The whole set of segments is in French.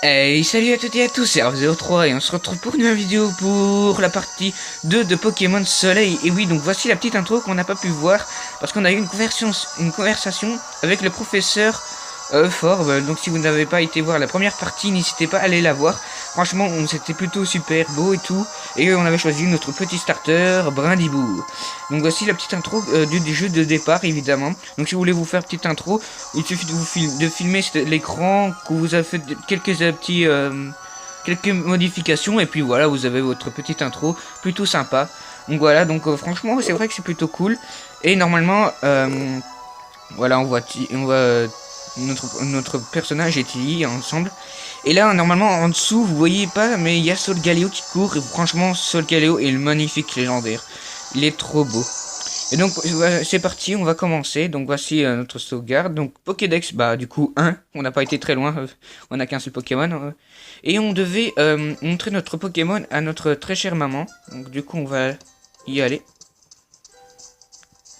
Hey, salut à toutes et à tous, c'est Hervé03 et on se retrouve pour une nouvelle vidéo pour la partie 2 de Pokémon Soleil. Et oui, donc voici la petite intro qu'on n'a pas pu voir parce qu'on a eu une conversation avec le professeur Forbe. Donc si vous n'avez pas été voir la première partie, n'hésitez pas à aller la voir. Franchement, c'était plutôt super beau et tout. Et on avait choisi notre petit starter, Brindibou. Donc voici la petite intro du jeu de départ, évidemment. Donc si vous voulez vous faire petite intro, il suffit de filmer l'écran, que vous avez fait quelques modifications, et puis voilà, vous avez votre petite intro, plutôt sympa. Donc voilà, donc franchement, c'est vrai que c'est plutôt cool. Et normalement, voilà, on voit notre personnage et Tilly ensemble. Et là, normalement, en dessous, vous voyez pas, mais il y a Solgaleo qui court. Et franchement, Solgaleo est le magnifique légendaire. Il est trop beau. Et donc, c'est parti, on va commencer. Donc, voici notre sauvegarde. Donc, Pokédex, bah, du coup, 1. On n'a pas été très loin. On n'a qu'un seul Pokémon. Et on devait montrer notre Pokémon à notre très chère maman. Donc, du coup, on va y aller.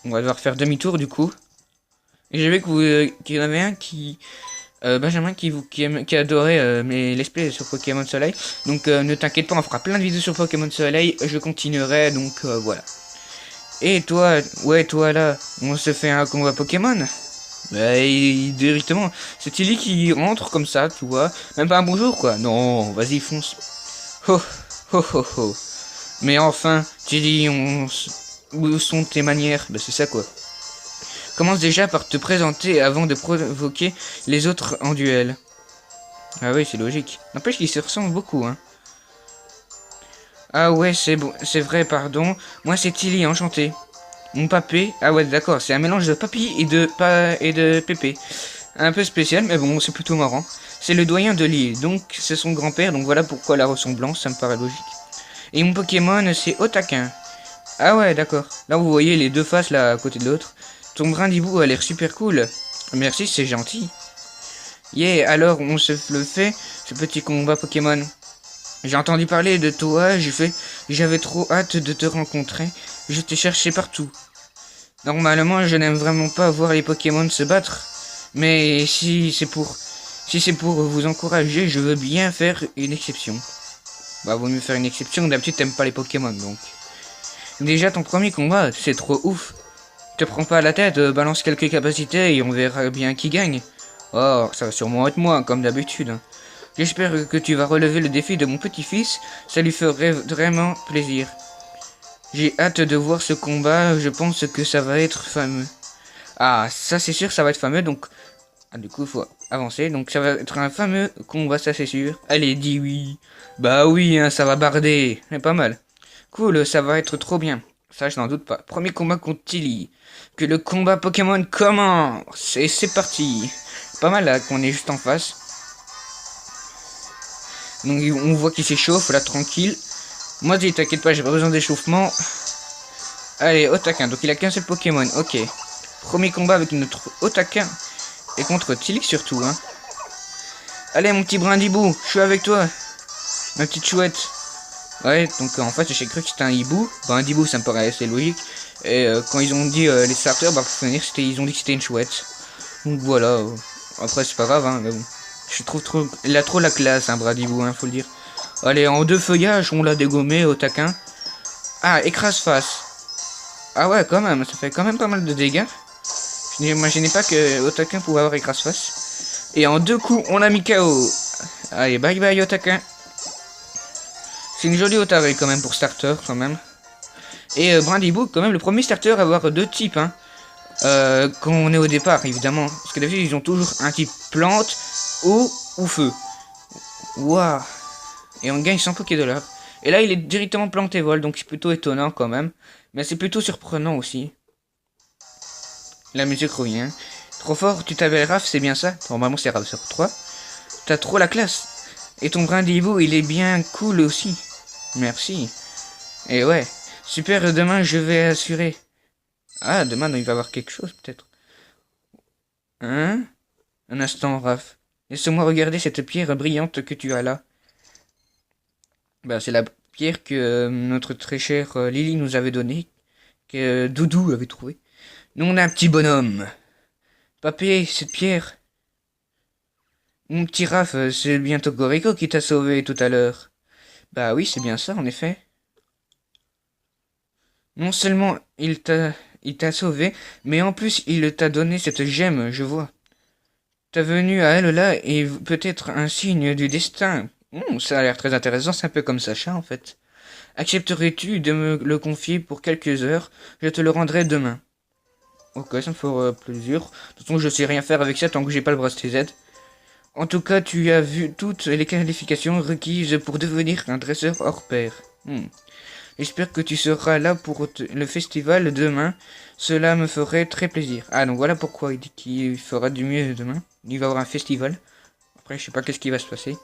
On va devoir faire demi-tour, du coup. Et j'ai vu qu'il y en avait un qui... Benjamin qui adorait mes let's play sur Pokémon Soleil. Donc, ne t'inquiète pas, on fera plein de vidéos sur Pokémon Soleil. Je continuerai, donc voilà. Et toi, ouais, toi là, on se fait un combat Pokémon? Bah, directement, c'est Tilly qui rentre comme ça, tu vois. Même pas un bonjour, quoi. Non, vas-y, fonce. Ho, ho, ho, ho. Mais enfin, Tilly, où sont tes manières? Bah, c'est ça, quoi. Commence déjà par te présenter avant de provoquer les autres en duel. Ah oui, c'est logique. N'empêche qu'ils se ressemblent beaucoup, hein. Ah ouais, c'est bon, c'est vrai, pardon. Moi, c'est Tilly, enchanté. Mon papé, ah ouais, d'accord, c'est un mélange de papy et de pépé. Un peu spécial, mais bon, c'est plutôt marrant. C'est le doyen de l'île, donc c'est son grand-père, donc voilà pourquoi la ressemblance, ça me paraît logique. Et mon Pokémon, c'est Otaquin. Ah ouais, d'accord. Là, vous voyez les deux faces, là, à côté de l'autre. Ton Brindibou a l'air super cool. Merci, c'est gentil. Yeah, alors, on se le fait, ce petit combat Pokémon. J'ai entendu parler de toi, j'avais trop hâte de te rencontrer. Je t'ai cherché partout. Normalement, je n'aime vraiment pas voir les Pokémon se battre. Mais si c'est pour vous encourager, je veux bien faire une exception. Bah, vaut mieux faire une exception, d'habitude t'aimes pas les Pokémon, donc. Déjà, ton premier combat, c'est trop ouf. Te prends pas la tête, balance quelques capacités et on verra bien qui gagne. Oh, ça va sûrement être moi, comme d'habitude. J'espère que tu vas relever le défi de mon petit-fils, ça lui ferait vraiment plaisir. J'ai hâte de voir ce combat, je pense que ça va être fameux. Ah, ça c'est sûr, ça va être fameux, donc... Ah, du coup, il faut avancer, donc ça va être un fameux combat, ça c'est sûr. Allez, dis oui. Bah oui, hein, ça va barder, c'est pas mal. Cool, ça va être trop bien. Ça, je n'en doute pas. Premier combat contre Tilly. Que le combat Pokémon commence. Et c'est parti. Pas mal là qu'on est juste en face. Donc on voit qu'il s'échauffe là, tranquille. Moi, dis, t'inquiète pas, j'ai pas besoin d'échauffement. Allez, Otaquin. Donc il a qu'un seul Pokémon. Ok. Premier combat avec notre Otaquin. Et contre Tilly surtout, hein. Allez, mon petit Brindibou, je suis avec toi. Ma petite chouette. Ouais, donc en fait, j'ai cru que c'était un hibou. Brindibou, ça me paraît assez logique. Et quand ils ont dit les starters, bah pour finir, ils ont dit que c'était une chouette. Donc voilà. Après, c'est pas grave, hein, mais bon. Je trouve trop... Il a trop la classe, hein, Brindibou, hein, faut le dire. Allez, en deux feuillages, on l'a dégommé au taquin. Ah, écrase face. Ah ouais, quand même, ça fait quand même pas mal de dégâts. Je n'imaginais pas que Otaquin pouvait avoir écrase face. Et en deux coups, on l'a mis KO. Allez, bye bye Otaquin. C'est une jolie Otaré quand même pour starter, quand même. Et Brindibou, quand même, le premier starter à avoir deux types, hein. Quand on est au départ, évidemment. Parce que d'habitude, ils ont toujours un type plante, eau ou feu. Waouh. Et on gagne 100 Pokédollars. Et là, il est directement planté vol, donc c'est plutôt étonnant quand même. Mais c'est plutôt surprenant aussi. La musique revient. Trop fort, tu t'appelles Raph, c'est bien ça? Normalement, c'est Raph 3. T'as trop la classe. Et ton Brindibou, il est bien cool aussi. Merci. Et ouais. Super, demain, je vais assurer. Ah, demain, il va y avoir quelque chose, peut-être. Hein? Un instant, Raph. Laisse-moi regarder cette pierre brillante que tu as là. Bah, c'est la pierre que notre très chère Lily nous avait donnée. Que Doudou avait trouvé. Nous, on a un petit bonhomme. Papé, cette pierre. Mon petit Raph, c'est bien Togorico qui t'a sauvé tout à l'heure. Bah oui, c'est bien ça, en effet. Non seulement il t'a sauvé, mais en plus il t'a donné cette gemme, je vois. Ta venue à elle là est peut-être un signe du destin. Ça a l'air très intéressant, c'est un peu comme Sacha en fait. Accepterais-tu de me le confier pour quelques heures? Je te le rendrai demain. Ok, ça me fera plaisir. De toute façon, je sais rien faire avec ça tant que j'ai pas le bracelet Z. En tout cas, tu as vu toutes les qualifications requises pour devenir un dresseur hors pair. J'espère que tu seras là pour le festival demain. Cela me ferait très plaisir. Ah, donc voilà pourquoi il dit qu'il fera du mieux demain. Il va y avoir un festival. Après, je sais pas qu'est-ce qui va se passer.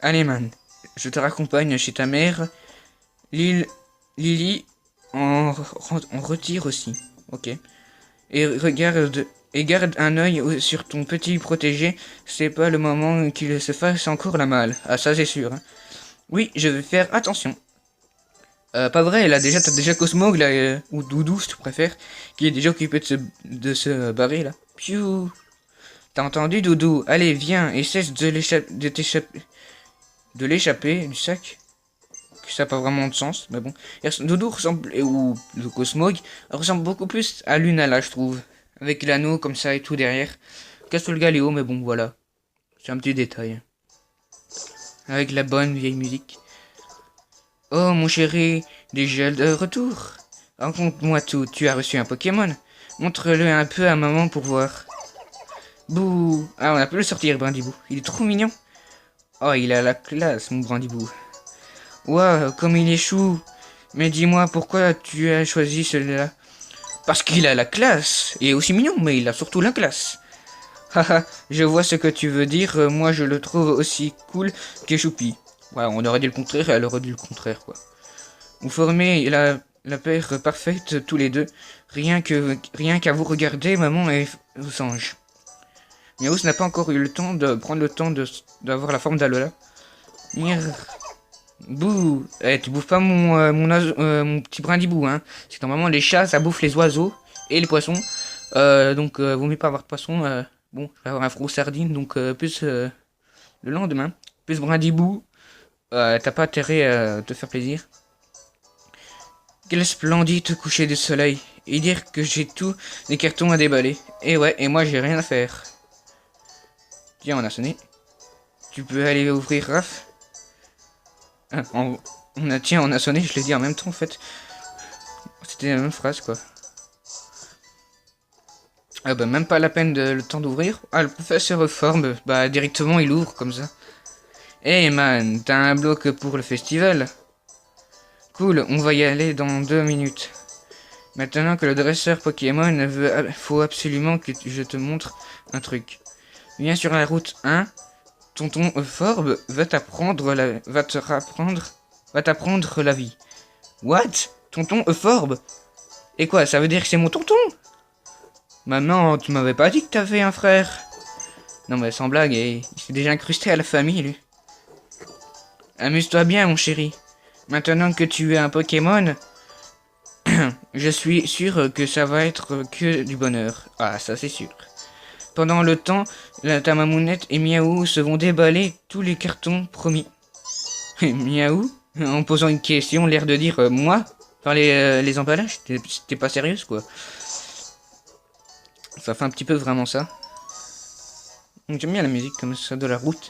Allez, man. Je te raccompagne chez ta mère. Lily en retire aussi. Ok. Et garde un œil sur ton petit protégé. C'est pas le moment qu'il se fasse encore la malle. Ah, ça, c'est sûr. Hein. Oui, je vais faire attention. Pas vrai, là déjà, t'as déjà Cosmog, là, ou Doudou, si tu préfères, qui est déjà occupé de se barrer, là. Piou. T'as entendu, Doudou? Allez, viens, et cesse de l'échapper du sac. Ça n'a pas vraiment de sens, mais bon. Doudou ressemble, ou le Cosmog, ressemble beaucoup plus à Lunala, je trouve. Avec l'anneau comme ça et tout derrière. Castle Galéo, mais bon, voilà. C'est un petit détail. Avec la bonne vieille musique. Oh, mon chéri, déjà de retour. Raconte-moi tout, tu as reçu un Pokémon. Montre-le un peu à maman pour voir. Bouh. Ah, on a pu le sortir, Brindibou. Il est trop mignon. Oh, il a la classe, mon Brindibou. Ouah, comme il est chou. Mais dis-moi, pourquoi tu as choisi celui-là? Parce qu'il a la classe. Il est aussi mignon, mais il a surtout la classe. Haha, je vois ce que tu veux dire. Moi, je le trouve aussi cool que Choupi. Ouais, on aurait dit le contraire, elle aurait dit le contraire, quoi. Vous formez la paire parfaite tous les deux. Rien qu'à vous regarder, maman et vos anges. Miaous n'a pas encore eu le temps de prendre le temps d'avoir la forme d'Alola. Bouh. Eh, tu bouffes pas mon petit brindibou, hein. C'est que normalement les chats, ça bouffe les oiseaux et les poissons. Donc, vaut mieux pas avoir de poisson. Bon, je vais avoir un frou sardine, donc plus le lendemain. Plus brindibou. T'as pas intérêt à te faire plaisir. Quel splendide coucher de soleil. Et dire que j'ai tous les cartons à déballer. Et ouais, et moi j'ai rien à faire. Tiens, on a sonné. Tu peux aller ouvrir, Raph. Ah, tiens, on a sonné, je l'ai dit en même temps en fait. C'était la même phrase quoi. Ah bah même pas la peine de le temps d'ouvrir. Ah, le professeur reforme, bah directement il ouvre comme ça. Hey man, t'as un bloc pour le festival? Cool, on va y aller dans 2 minutes. Maintenant que le dresseur Pokémon faut absolument que je te montre un truc. Viens sur la route 1. Tonton Forbe va t'apprendre la vie. What? Tonton Forbe? Et quoi, ça veut dire que c'est mon tonton? Maman, tu m'avais pas dit que t'avais un frère? Non mais sans blague, il s'est déjà incrusté à la famille, lui. Amuse-toi bien, mon chéri. Maintenant que tu es un Pokémon, je suis sûr que ça va être que du bonheur. Ah, ça c'est sûr. Pendant le temps, ta mamounette et Miaou se vont déballer tous les cartons promis. Miaou, en posant une question, l'air de dire moi, par les emballages, t'es pas sérieuse quoi. Ça fait un petit peu vraiment ça. J'aime bien la musique comme ça de la route.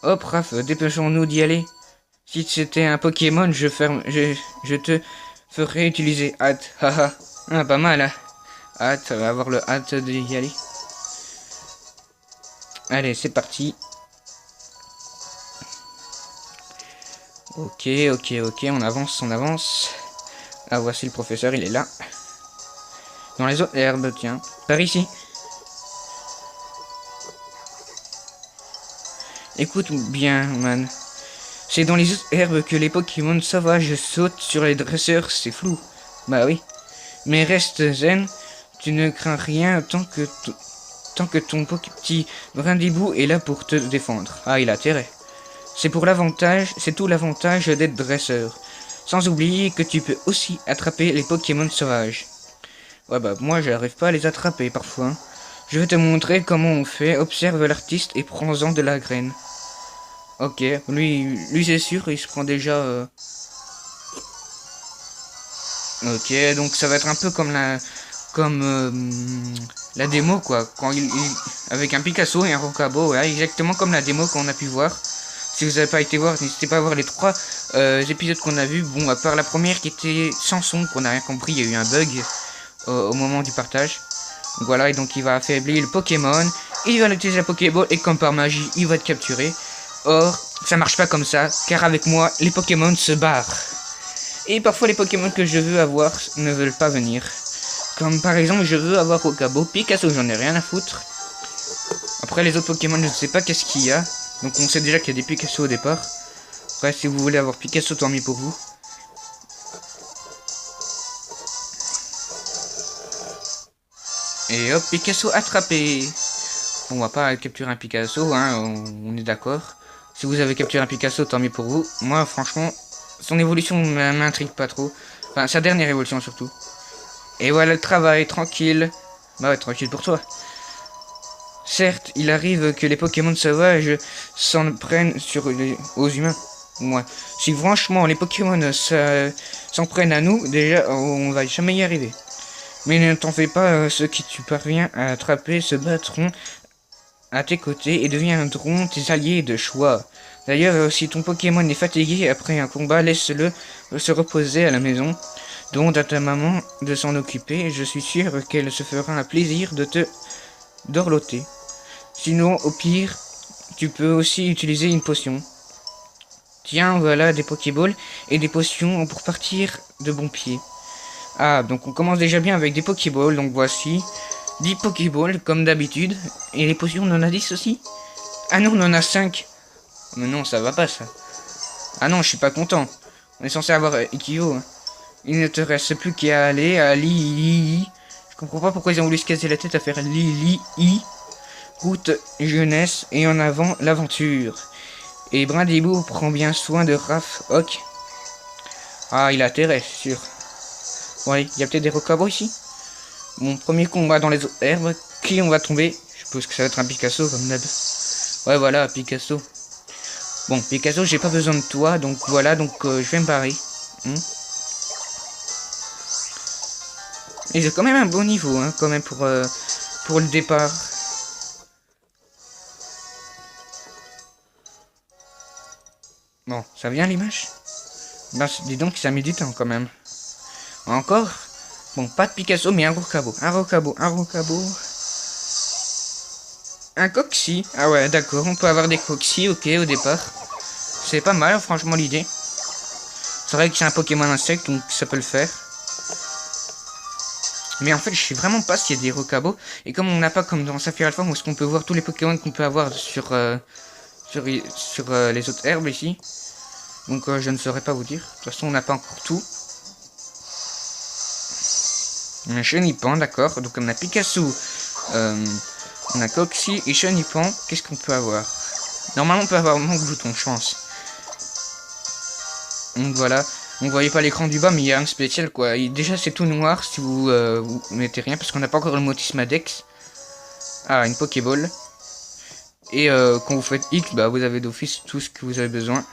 Hop, Raph, dépêchons-nous d'y aller. Si c'était un Pokémon, je te ferais utiliser hâte. Haha. Ah, pas mal, hein. Hâte, ça va avoir le hâte d'y aller. Allez, c'est parti. Ok, on avance, on avance. Ah, voici le professeur, il est là. Dans les autres herbes, tiens. Par ici. Écoute bien, man. C'est dans les autres herbes que les Pokémon sauvages sautent sur les dresseurs, c'est flou. Bah oui. Mais reste zen, tu ne crains rien tant que ton petit Brindibou est là pour te défendre. Ah, il a intérêt. C'est tout l'avantage d'être dresseur. Sans oublier que tu peux aussi attraper les Pokémon sauvages. Ouais bah moi j'arrive pas à les attraper parfois. Hein. Je vais te montrer comment on fait. Observe l'artiste et prends-en de la graine. Ok, lui c'est sûr, il se prend déjà... Ok, donc ça va être un peu comme la démo quoi, quand avec un Picasso et un Rocabo, ouais, exactement comme la démo qu'on a pu voir. Si vous n'avez pas été voir, n'hésitez pas à voir les 3 épisodes qu'on a vus. Bon, à part la première qui était sans son, qu'on n'a rien compris, il y a eu un bug au moment du partage. Donc voilà, et donc il va affaiblir le Pokémon, il va utiliser la Pokéball et comme par magie, il va être capturé. Or, ça marche pas comme ça, car avec moi, les Pokémon se barrent. Et parfois les Pokémon que je veux avoir ne veulent pas venir. Comme par exemple je veux avoir Rocabo, Picasso j'en ai rien à foutre. Après les autres Pokémon je ne sais pas qu'est-ce qu'il y a. Donc on sait déjà qu'il y a des Picasso au départ. Après si vous voulez avoir Picasso tant mieux pour vous. Et hop Picasso attrapé. On va pas capturer un Picasso hein, on est d'accord. Si vous avez capturé un Picasso tant mieux pour vous. Moi franchement son évolution m'intrigue pas trop. Enfin sa dernière évolution surtout. Et voilà le travail, tranquille. Bah ouais, tranquille pour toi. Certes, il arrive que les Pokémon sauvages s'en prennent aux humains. Ouais. Si franchement les Pokémon s'en prennent à nous, déjà on va jamais y arriver. Mais ne t'en fais pas, ceux qui tu parviens à attraper se battront à tes côtés et deviendront tes alliés de choix. D'ailleurs, si ton Pokémon est fatigué après un combat, laisse-le se reposer à la maison. Demande à ta maman de s'en occuper, je suis sûr qu'elle se fera un plaisir de te dorloter. Sinon, au pire, tu peux aussi utiliser une potion. Tiens, voilà des Pokéballs et des potions pour partir de bon pied. Ah, donc on commence déjà bien avec des Pokéballs, donc voici 10 Pokéballs comme d'habitude. Et les potions, on en a 10 aussi? Ah non, on en a 5. Mais non, ça va pas ça. Ah non, je suis pas content. On est censé avoir Ikyo. Hein. Il ne te reste plus qu'à aller à Lili. Je comprends pas pourquoi ils ont voulu se casser la tête à faire Lili. Route jeunesse et en avant l'aventure. Et Brindibou prend bien soin de Raph. Ok. Ah, il a intérêt, c'est sûr. Ouais, il y a peut-être des Rocabo ici. Mon premier combat dans les herbes. Qui on va tomber? Je suppose que ça va être un Picasso comme d'hab. Ouais, voilà, Picasso. Bon, Picasso, j'ai pas besoin de toi. Donc voilà, donc je vais me barrer. Et j'ai quand même un bon niveau, hein, quand même, pour le départ. Bon, ça vient l'image? Ben, dis donc, ça met du temps, quand même. Encore? Bon, pas de Picasso, mais un Rocabo. Un Rocabo, un Rocabo. Un Coxy. Ah ouais, d'accord, on peut avoir des Coxy, ok, au départ. C'est pas mal, franchement, l'idée. C'est vrai que c'est un Pokémon insecte, donc ça peut le faire. Mais en fait, je sais vraiment pas s'il y a des Rocabo. Et comme on n'a pas comme dans Saphir Alpha, où est-ce qu'on peut voir tous les Pokémon qu'on peut avoir sur les autres herbes ici. Donc je ne saurais pas vous dire. De toute façon, on n'a pas encore tout. Un Chenipan, d'accord. Donc on a Picasso. On a Coxy et Chenipan. Qu'est-ce qu'on peut avoir? Normalement, on peut avoir manque bouton, je pense. Donc voilà. On voyait pas l'écran du bas, mais il y a un spécial quoi. Et déjà, c'est tout noir si vous mettez rien, parce qu'on n'a pas encore le Motismadex. Ah, une Pokéball. Et quand vous faites X, bah vous avez d'office tout ce que vous avez besoin.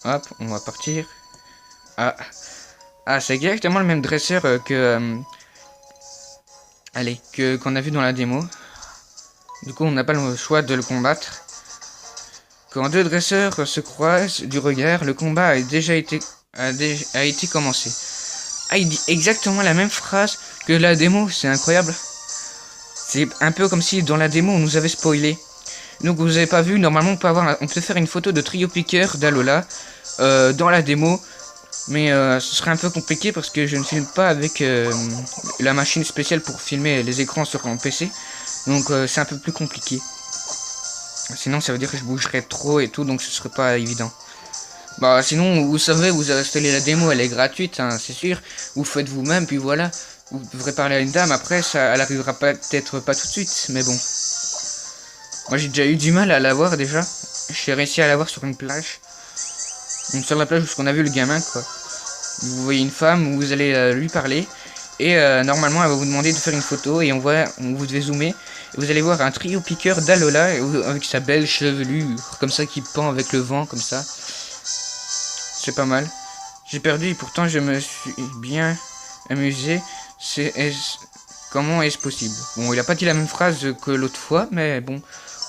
Hop, on va partir. Ah, c'est exactement le même dresseur qu'on a vu dans la démo. Du coup, on n'a pas le choix de le combattre. Quand deux dresseurs se croisent du regard, le combat a été commencé. Ah, il dit exactement la même phrase que la démo, c'est incroyable. C'est un peu comme si dans la démo on nous avait spoilé. Donc vous avez pas vu, normalement on peut faire une photo de Trio Piqueur d'Alola dans la démo. Mais ce serait un peu compliqué parce que je ne filme pas avec la machine spéciale pour filmer les écrans sur mon PC. Donc c'est un peu plus compliqué. Sinon ça veut dire que je bougerais trop et tout, donc ce serait pas évident. Bah sinon vous savez, vous avez installé la démo, elle est gratuite, hein, c'est sûr. Vous faites vous-même, puis voilà. Vous devrez parler à une dame, après ça, elle arrivera peut-être pas tout de suite, mais bon. Moi j'ai déjà eu du mal à l'avoir déjà. J'ai réussi à l'avoir sur une plage. Sur la plage où on a vu le gamin quoi. Vous voyez une femme, vous allez lui parler. Et normalement, elle va vous demander de faire une photo et vous devez zoomer. Et vous allez voir un trio piqueur d'Alola avec sa belle chevelure, comme ça, qui pend avec le vent, comme ça. C'est pas mal. J'ai perdu et pourtant je me suis bien amusé. Comment est-ce possible? Bon, il a pas dit la même phrase que l'autre fois, mais bon,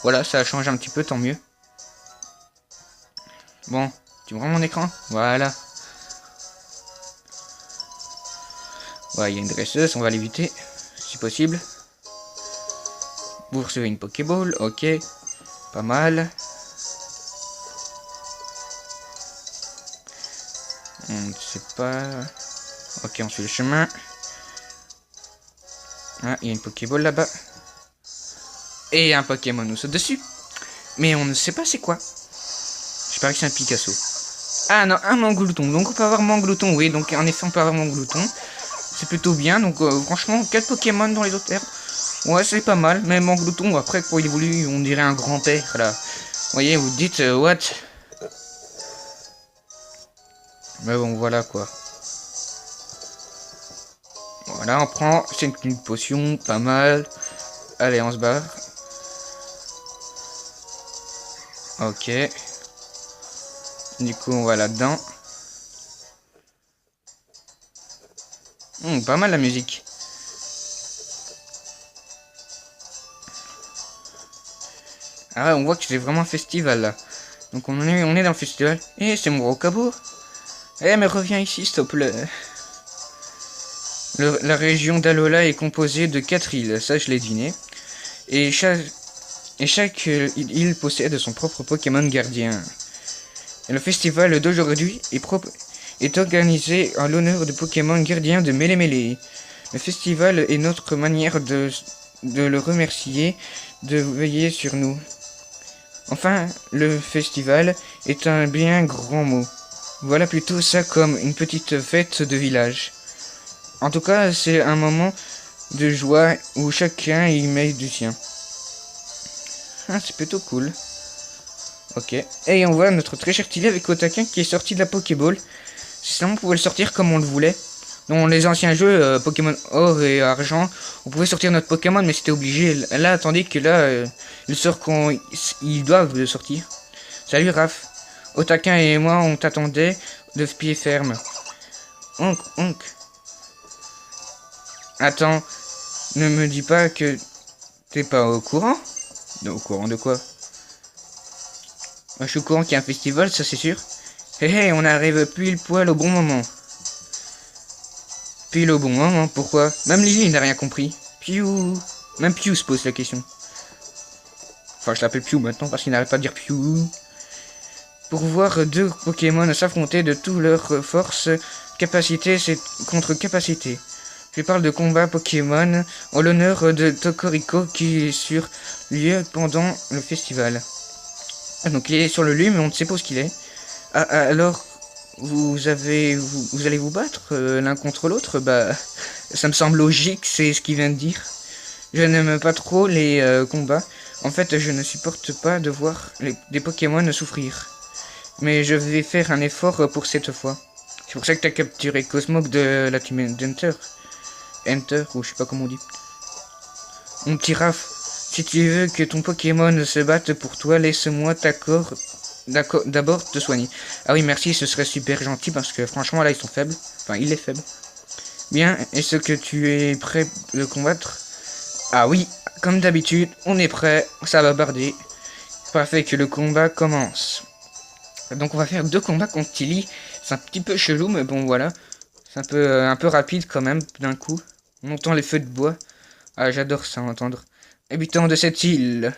voilà, ça a changé un petit peu, tant mieux. Bon, tu me rends mon écran? Voilà. Ouais, il y a une dresseuse, on va l'éviter, si possible. Vous recevez une Pokéball, ok. Pas mal. On ne sait pas... Ok, on suit le chemin. Ah, il y a une Pokéball là-bas. Et un Pokémon nous saute dessus. Mais on ne sait pas c'est quoi. Je parie que c'est un Picasso. Ah non, un Manglouton. Donc on peut avoir Manglouton, oui. Donc en effet, on peut avoir Manglouton. C'est plutôt bien. Donc franchement, 4 Pokémon dans les autres terres. Ouais, c'est pas mal. Mais Manglouton, après, quand il évolue, on dirait un grand-père, là. Vous voyez, vous dites, what? Mais bon, voilà, quoi. Voilà, on prend... C'est une potion, pas mal. Allez, on se barre. Ok. Du coup, on va là-dedans. Pas mal la musique. Ah, on voit que c'est vraiment un festival là. Donc on est dans le festival. Et c'est mon gros cabot. Eh, mais reviens ici, s'il te plaît. La région d'Alola est composée de 4 îles, ça je l'ai deviné. Et chaque île possède son propre Pokémon gardien. Et le festival d'aujourd'hui est organisé en l'honneur de Pokémon gardien de Mêlée Mêlée. Le festival est notre manière de le remercier de veiller sur nous. Enfin, le festival est un bien grand mot. Voilà plutôt ça comme une petite fête de village. En tout cas, c'est un moment de joie où chacun y met du sien. Ah, c'est plutôt cool. Ok. Et on voit notre très cher Tilly avec Otakin qui est sorti de la Pokéball. Sinon, on pouvait le sortir comme on le voulait. Dans les anciens jeux, Pokémon Or et Argent, on pouvait sortir notre Pokémon, mais c'était obligé. Là, attendez que là, il sort quand ils doivent le sortir. Salut Raph. Otakin et moi, on t'attendait de pied ferme. Onk. Attends, ne me dis pas que t'es pas au courant? Au courant de quoi? Moi, je suis au courant qu'il y a un festival, ça c'est sûr. Hé, on arrive pile poil au bon moment. Pile au bon moment, pourquoi? Même Lily n'a rien compris. Piou. Même Piou se pose la question. Enfin, je l'appelle Piou maintenant parce qu'il n'arrête pas de dire Piou. Pour voir deux Pokémon s'affronter de toutes leurs forces, capacité c'est contre capacité. Je parle de combat Pokémon en l'honneur de Tokoriko qui est sur lieu pendant le festival. Donc il est sur le lieu mais on ne sait pas où qu'il est. Ah, alors vous allez vous battre l'un contre l'autre? Bah ça me semble logique, c'est ce qu'il vient de dire. Je n'aime pas trop les combats. En fait je ne supporte pas de voir des Pokémon souffrir. Mais je vais faire un effort pour cette fois. C'est pour ça que t'as capturé Cosmog de la team Enter, ou je sais pas comment on dit. Mon petit Raph, si tu veux que ton Pokémon se batte pour toi, laisse-moi d'abord te soigner. Ah oui, merci, ce serait super gentil parce que franchement là ils sont faibles. Enfin, il est faible. Bien, est-ce que tu es prêt de combattre? Ah oui, comme d'habitude, on est prêt, ça va barder. Parfait, que le combat commence. Donc on va faire 2 combats contre Tilly. C'est un petit peu chelou, mais bon voilà. C'est un peu rapide quand même, d'un coup. On entend les feux de bois. Ah, j'adore ça, entendre. Habitants de cette île.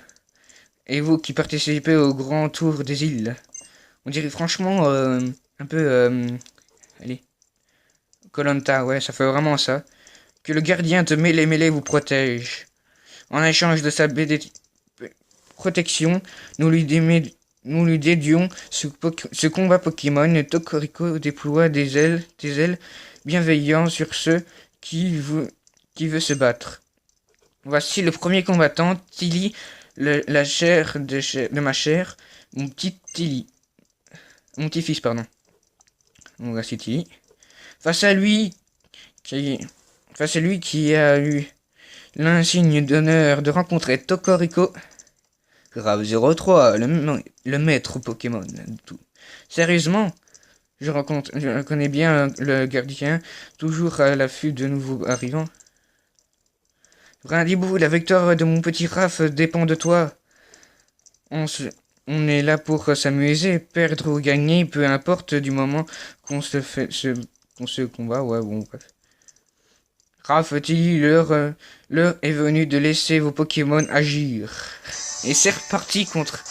Et vous qui participez au grand tour des îles. On dirait franchement un peu... allez. koh ouais, ça fait vraiment ça. Que le gardien de Mêlée Mêlée vous protège. En échange de sa protection, nous lui dédions ce combat Pokémon. Tokoriko déploie des ailes bienveillantes sur ceux qui veut se battre. Voici le premier combattant, Tilly, la chair de ma chair, mon petit Tilly. Mon petit-fils, pardon. Donc voici Tilly. Face à lui, qui Enfin, c'est lui qui a eu l'insigne d'honneur de rencontrer Tokorico. Grave 03, le maître Pokémon. Tout. Sérieusement, je connais bien le gardien, toujours à l'affût de nouveaux arrivants. Brindibou, la victoire de mon petit Raph dépend de toi. On est là pour s'amuser, perdre ou gagner, peu importe du moment qu'on se combat. Ouais, bon, bref. Raph, Tilly, l'heure est venue de laisser vos Pokémon agir. Et c'est reparti contre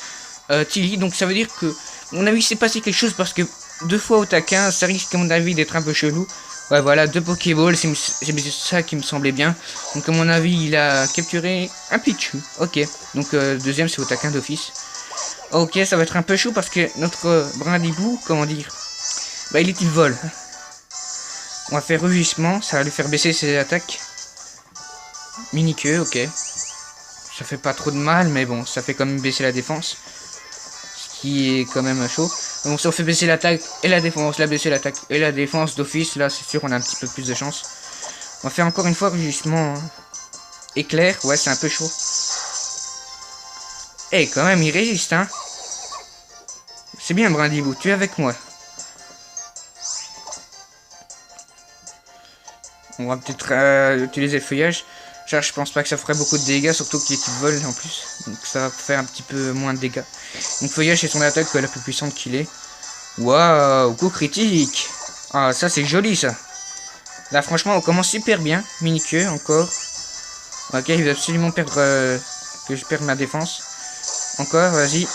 Tilly, donc ça veut dire que, à mon avis, c'est passé quelque chose parce que 2 fois au taquin, ça risque à mon avis d'être un peu chelou. Ouais, voilà, 2 Pokéballs, c'est ça qui me semblait bien. Donc à mon avis, il a capturé un Pichu. Ok, donc deuxième c'est au taquin d'office. Ok, ça va être un peu chaud parce que notre Brindibou, comment dire, bah il vol. On va faire rugissement, ça va lui faire baisser ses attaques. Mini-queue, ok. Ça fait pas trop de mal, mais bon, ça fait quand même baisser la défense. Ce qui est quand même chaud. Donc si on fait baisser l'attaque et la défense, baisser l'attaque et la défense d'office, là c'est sûr on a un petit peu plus de chance. On va faire encore une fois rugissement éclair, ouais c'est un peu chaud. Eh quand même il résiste hein. C'est bien Brindibou, tu es avec moi. On va peut-être utiliser le feuillage. Genre, je pense pas que ça ferait beaucoup de dégâts, surtout qu'il est type vol en plus. Donc ça va faire un petit peu moins de dégâts. Donc feuillage c'est son attaque la plus puissante qu'il est. Waouh, coup critique. Ah ça c'est joli ça. Là franchement on commence super bien. Mini-queue encore. Ok il va absolument perdre que je perde ma défense. Encore vas-y.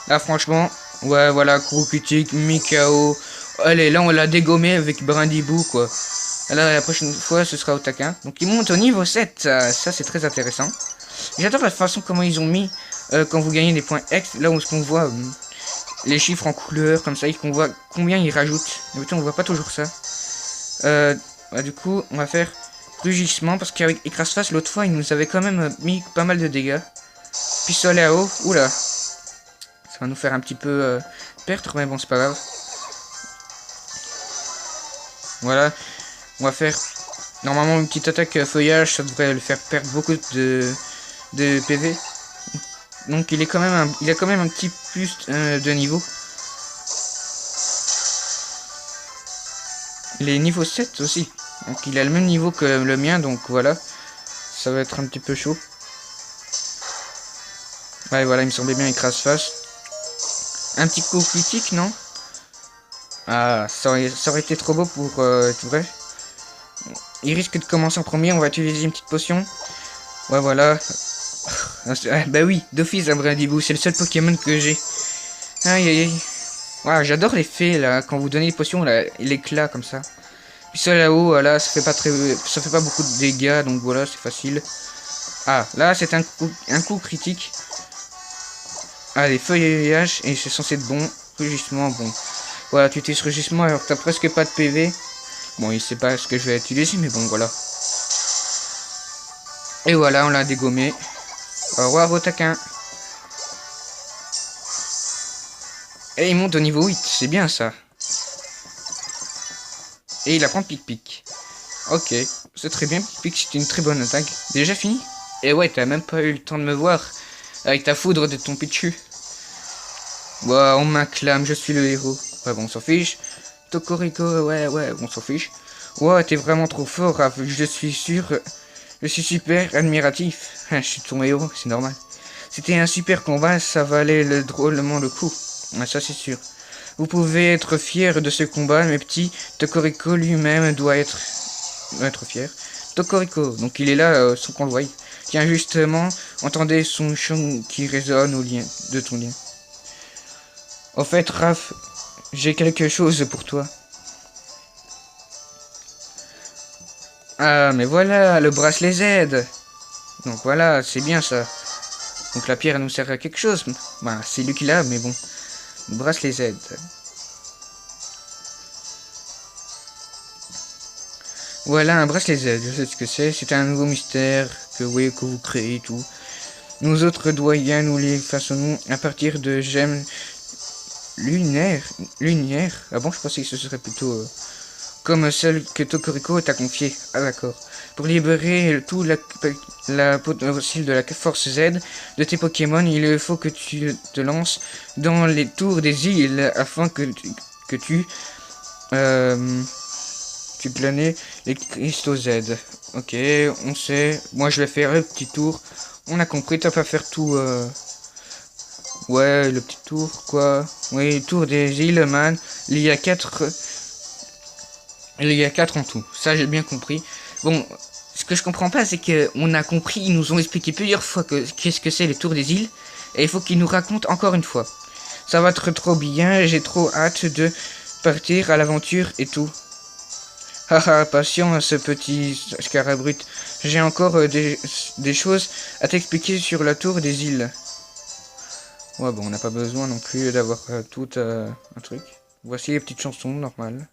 Là franchement ouais voilà coup critique, mi-KO. Allez là on l'a dégommé avec Brindibou quoi. Alors la prochaine fois ce sera au taquin. Donc il monte au niveau 7. Ça c'est très intéressant. J'adore la façon comment ils ont mis quand vous gagnez des points X. Là où on voit les chiffres en couleur comme ça. Qu'on voit combien ils rajoutent. Mais on voit pas toujours ça. Bah, du coup on va faire rugissement. Parce qu'avec écrase-face l'autre fois il nous avait quand même mis pas mal de dégâts. Pistolet à eau. Oula. Ça va nous faire un petit peu perdre. Mais bon c'est pas grave. Voilà. On va faire normalement une petite attaque feuillage, ça devrait le faire perdre beaucoup de PV. Donc il a quand même un petit plus de niveau. Il est niveau 7 aussi. Donc il a le même niveau que le mien, donc voilà. Ça va être un petit peu chaud. Ouais voilà, il me semblait bien écrase-face. Un petit coup critique, non? Ah, ça aurait été trop beau pour être vrai. Il risque de commencer en premier, on va utiliser une petite potion. Ouais, voilà. Bah oui, d'office, un Brindibou, c'est le seul Pokémon que j'ai. Aïe, aïe, aïe. Ouais, j'adore les faits, là, quand vous donnez les potions, là, l'éclat, comme ça. Puis ça, là-haut, voilà, ça fait pas beaucoup de dégâts, donc voilà, c'est facile. Ah, là, c'est un coup critique. Allez, feuillage, et c'est censé être bon. Rugissement, bon. Voilà, tu utilises rugissement alors que t'as presque pas de PV. Bon, il sait pas ce que je vais utiliser, mais bon, voilà. Et voilà, on l'a dégommé. Au revoir, au taquin. Et il monte au niveau 8, c'est bien ça. Et il apprend pic-pic. Ok, c'est très bien, pic-pic, c'est une très bonne attaque. Déjà fini? Et ouais, t'as même pas eu le temps de me voir. Avec ta foudre de ton Pichu. Waouh, on m'acclame, je suis le héros. Ouais, bon, on s'en fiche. Tokorico, ouais, on s'en fiche. Ouais, t'es vraiment trop fort, Raph. Je suis sûr. Je suis super admiratif. Je suis ton héros, c'est normal. C'était un super combat, ça valait drôlement le coup. Ouais, ça, c'est sûr. Vous pouvez être fier de ce combat, mes petits. Tokorico lui-même doit être fier. Tokorico, donc il est là sans qu'on le voie. Tiens, justement, entendez son chant qui résonne au lien de ton lien. Au fait, Raph, j'ai quelque chose pour toi. Ah, mais voilà, le bracelet Z. Donc voilà, c'est bien ça. Donc la pierre elle nous sert à quelque chose. Bah, c'est lui qui l'a, mais bon. Le bracelet Z. Voilà, un bracelet Z, je sais ce que c'est. C'est un nouveau mystère que vous créez et tout. Nous autres doyens, nous les façonnons à partir de gemmes lunaires. Ah bon, je pensais que ce serait plutôt comme celle que Tokoriko t'a confiée. Ah d'accord. Pour libérer tout la potentiel de la force Z de tes Pokémon, il faut que tu te lances dans les tours des îles afin que tu planes les cristaux Z. Ok, on sait. Moi je vais faire le petit tour. On a compris, t'as pas faire tout. Ouais, le petit tour quoi. Oui, le tour des îles, man. Il y a 4 en tout. Ça j'ai bien compris. Bon, ce que je comprends pas, c'est que on a compris, ils nous ont expliqué plusieurs fois qu'est-ce que c'est les tours des îles, et il faut qu'ils nous racontent encore une fois. Ça va être trop bien, j'ai trop hâte de partir à l'aventure et tout. Haha, patient, ce petit scarabrut. J'ai encore des choses à t'expliquer sur la tour des îles. Ouais, bon, on n'a pas besoin non plus d'avoir tout un truc. Voici les petites chansons normales.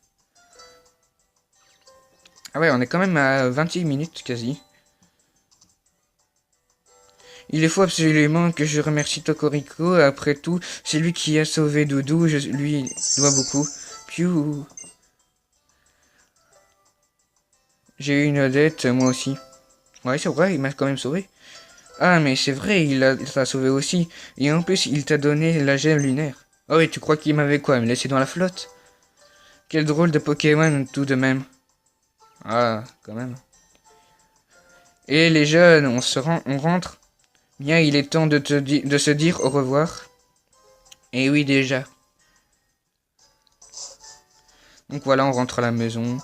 Ah ouais, on est quand même à 26 minutes quasi. Il faut absolument que je remercie Tokoriko. Après tout, c'est lui qui a sauvé Doudou. Je lui dois beaucoup. Piou. J'ai eu une dette, moi aussi. Ouais, c'est vrai, il m'a quand même sauvé. Ah, mais c'est vrai, il t'a sauvé aussi. Et en plus, il t'a donné la gemme lunaire. Oh oui, tu crois qu'il m'avait quoi, me laisser dans la flotte? Quel drôle de Pokémon, tout de même. Ah, quand même. Et les jeunes, on rentre. Bien, il est temps de se dire au revoir. Et oui, déjà. Donc voilà, on rentre à la maison.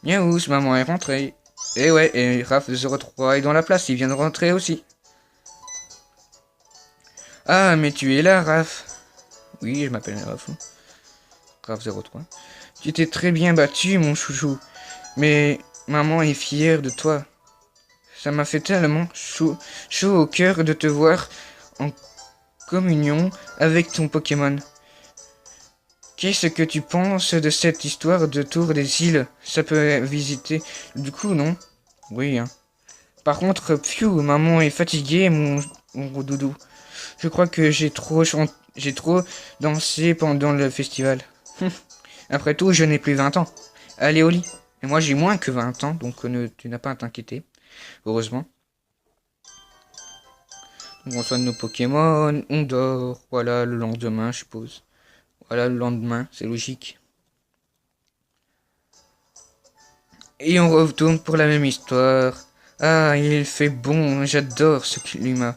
Miaou, maman est rentrée. Et ouais, et Raph03 est dans la place, il vient de rentrer aussi. Ah, mais tu es là, Raph. Oui, je m'appelle Raph. Raph03. Tu t'es très bien battu, mon chouchou. Mais maman est fière de toi. Ça m'a fait tellement chaud au cœur de te voir en communion avec ton Pokémon. Qu'est-ce que tu penses de cette histoire de tour des îles? Ça peut visiter du coup, non? Oui, hein. Par contre, pfiou, maman est fatiguée, mon doudou. Je crois que j'ai trop dansé pendant le festival. Après tout, je n'ai plus 20 ans. Allez au lit. Et moi, j'ai moins que 20 ans, donc tu n'as pas à t'inquiéter. Heureusement. On soigne nos Pokémon, on dort. Voilà, le lendemain, je suppose. Voilà, le lendemain, c'est logique. Et on retourne pour la même histoire. Ah, il fait bon, j'adore ce climat.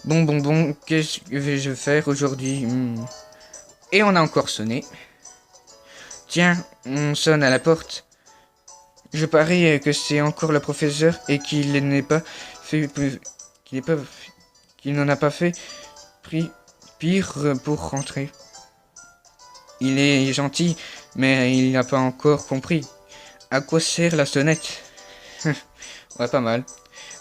Bon, qu'est-ce que vais-je faire aujourd'hui? Et on a encore sonné. Tiens, on sonne à la porte. Je parie que c'est encore le professeur et qu'il n'en a pas fait pire pour rentrer. Il est gentil, mais il n'a pas encore compris. À quoi sert la sonnette? Ouais, pas mal.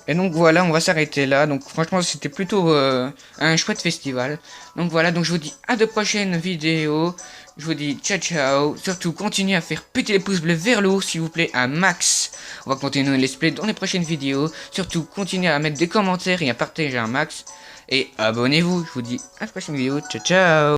Et donc voilà, on va s'arrêter là. Donc franchement, c'était plutôt un chouette festival. Donc voilà, donc je vous dis à de prochaines vidéos. Je vous dis ciao ciao. Surtout, continuez à faire péter les pouces bleus vers le haut, s'il vous plaît, à max. On va continuer les let's dans les prochaines vidéos. Surtout, continuez à mettre des commentaires et à partager un max. Et abonnez-vous. Je vous dis à la prochaine vidéo. Ciao ciao.